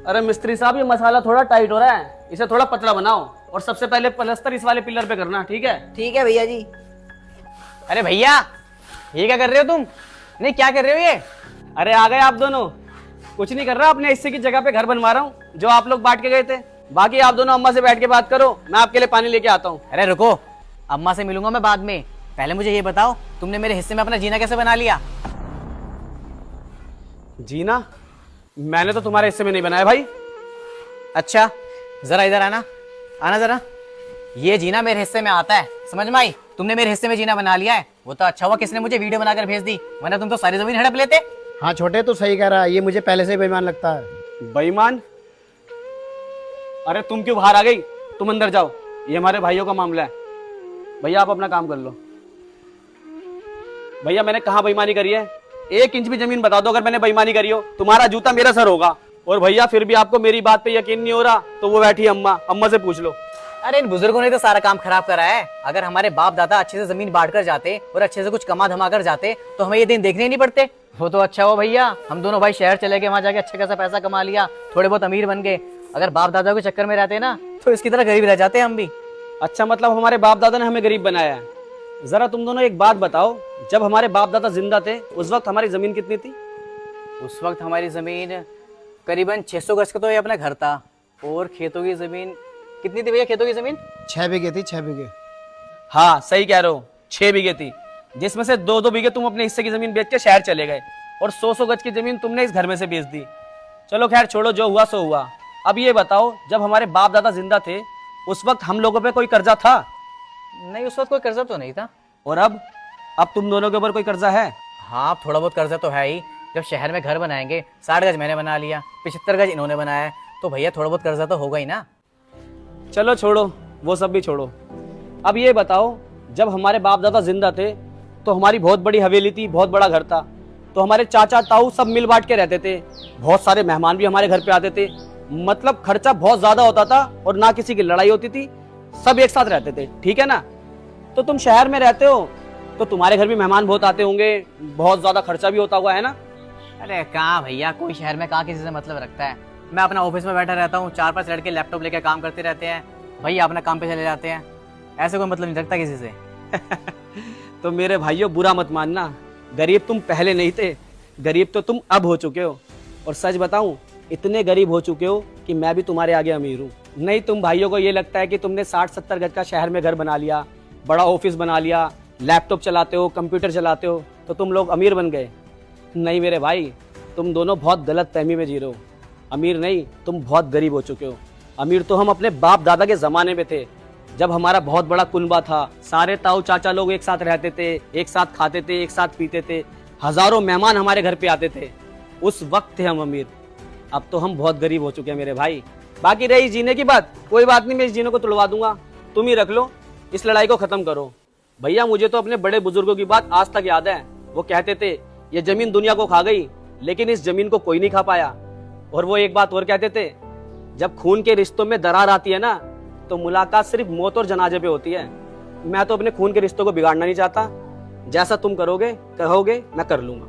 अरे मिस्त्री साहब, ये मसाला थोड़ा टाइट हो रहा है, इसे थोड़ा पतला बनाओ और सबसे पहले प्लास्टर इस वाले पिलर पे करना, ठीक है? ठीक है भैया जी। अरे भैया, ये क्या कर रहे हो तुम? नहीं, क्या कर रहे हो ये? अरे आ गए आप दोनों। कुछ नहीं कर रहा, अपने हिस्से की जगह पे घर बनवा रहा हूँ जो आप लोग बांट के गए थे। बाकी आप दोनों अम्मा से बैठ के बात करो, मैं आपके लिए पानी लेके आता हूँ। अरे रुको, अम्मा से मिलूंगा मैं बाद में। पहले मुझे ये बताओ, तुमने मेरे हिस्से में अपना जीना कैसे बना लिया? जीना? मैंने तो तुम्हारे हिस्से में नहीं बनाया भाई। अच्छा, जरा इधर आना, आना जरा। ये जीना मेरे हिस्से में आता है, समझ में आई? तुमने मेरे हिस्से में जीना बना लिया है। वो तो अच्छा हुआ किसने मुझे वीडियो बनाकर भेज दी, वरना तुम तो सारी जमीन हड़प लेते। हाँ छोटे, तो सही कह रहा है, ये मुझे पहले से ही बेईमान लगता है। बेईमान? अरे तुम क्यों बाहर आ गई? तुम अंदर जाओ, ये हमारे भाइयों का मामला है। भैया आप अपना काम कर लो। भैया मैंने कहाँ बेईमानी करी है? 1 इंच भी जमीन बता दो अगर मैंने बेईमानी करी हो, तुम्हारा जूता मेरा सर होगा। और भैया फिर भी आपको मेरी बात पे यकीन नहीं हो रहा तो वो बैठी अम्मा से पूछ लो। अरे इन बुजुर्गों ने तो सारा काम खराब करा है। अगर हमारे बाप दादा अच्छे से जमीन बांट कर जाते और अच्छे से कुछ कमा धमा कर जाते तो हमें ये दिन देखने ही नहीं पड़ते। वो तो अच्छा हो भैया, हम दोनों भाई शहर चले गए, वहां जाके अच्छा खासा पैसा कमा लिया, थोड़े बहुत अमीर बन गए। अगर बाप दादा के चक्कर में रहते ना तो इसकी तरह गरीब रह जाते हम भी। अच्छा, मतलब हमारे बाप दादा ने हमें गरीब बनाया है। जरा तुम दोनों एक बात बताओ, जब हमारे बाप दादा जिंदा थे उस वक्त हमारी जमीन कितनी थी? उस वक्त हमारी जमीन करीबन 600 गज का तो ये अपना घर था। और खेतों की जमीन कितनी थी भैया? खेतों की जमीन 6 बीघे थी, 6 बीघे। हाँ सही कह रहे हो, 6 बीघे थी, जिसमें से 2-2 बीघे तुम अपने हिस्से की जमीन बेच के शहर चले गए और 100-100 गज की जमीन तुमने इस घर में से बेच दी। चलो खैर छोड़ो, जो हुआ सो हुआ। अब ये बताओ, जब हमारे बाप दादा जिंदा थे उस वक्त हम लोगों पे कोई कर्जा था? नहीं, उस वक्त कोई कर्जा तो नहीं था। और अब तुम दोनों के ऊपर कोई कर्जा है? हाँ, थोड़ा बहुत कर्जा तो है ही। जब शहर में घर बनाएंगे, 60 गज मैंने बना लिया, 75 गज इन्होंने बनाया है, तो भैया थोड़ा बहुत कर्जा तो होगा ही ना। चलो छोड़ो, वो सब भी छोड़ो। अब ये बताओ, जब हमारे बाप दादा जिंदा थे तो हमारी बहुत बड़ी हवेली थी, बहुत बड़ा घर था, तो हमारे चाचा ताऊ सब मिल बांट के रहते थे, बहुत सारे मेहमान भी हमारे घर पे आते थे, मतलब खर्चा बहुत ज्यादा होता था और ना किसी की लड़ाई होती थी, सब एक साथ रहते थे, ठीक है ना? तो तुम शहर में रहते हो तो तुम्हारे घर भी मेहमान बहुत आते होंगे, बहुत ज्यादा खर्चा भी होता हुआ है ना? अरे कहाँ भैया, कोई शहर में कहाँ किसी से मतलब रखता है। मैं अपना ऑफिस में बैठा रहता हूँ, 4-5 लड़के लैपटॉप लेकर काम करते रहते हैं, भैया अपना काम पे चले जाते हैं, ऐसे कोई मतलब नहीं रखता किसी से। तो मेरे भाइयों बुरा मत मानना, गरीब तुम पहले नहीं थे, गरीब तो तुम अब हो चुके हो। और सच बताऊं, इतने गरीब हो चुके हो कि मैं भी तुम्हारे आगे अमीर हूँ। नहीं, तुम भाइयों को ये लगता है कि तुमने 60-70 गज का शहर में घर बना लिया, बड़ा ऑफिस बना लिया, लैपटॉप चलाते हो, कंप्यूटर चलाते हो, तो तुम लोग अमीर बन गए। नहीं मेरे भाई, तुम दोनों बहुत गलत फहमी में जी रहे हो। अमीर नहीं, तुम बहुत गरीब हो चुके हो। अमीर तो हम अपने बाप दादा के ज़माने में थे, जब हमारा बहुत बड़ा कुनबा था, सारे ताऊ चाचा लोग एक साथ रहते थे, एक साथ खाते थे, एक साथ पीते थे, हज़ारों मेहमान हमारे घर पे आते थे, उस वक्त थे हम अमीर। अब तो हम बहुत गरीब हो चुके हैं मेरे भाई। बाकी रही जीने की बात, कोई बात नहीं, मैं इस जीने को तुड़वा दूंगा, तुम ही रख लो, इस लड़ाई को ख़त्म करो। भैया मुझे तो अपने बड़े बुजुर्गों की बात आज तक याद है, वो कहते थे ये जमीन दुनिया को खा गई लेकिन इस जमीन को कोई नहीं खा पाया। और वो एक बात और कहते थे, जब खून के रिश्तों में दरार आती है ना तो मुलाकात सिर्फ मौत और जनाजे पे होती है। मैं तो अपने खून के रिश्तों को बिगाड़ना नहीं चाहता, जैसा तुम करोगे कहोगे मैं कर लूंगा।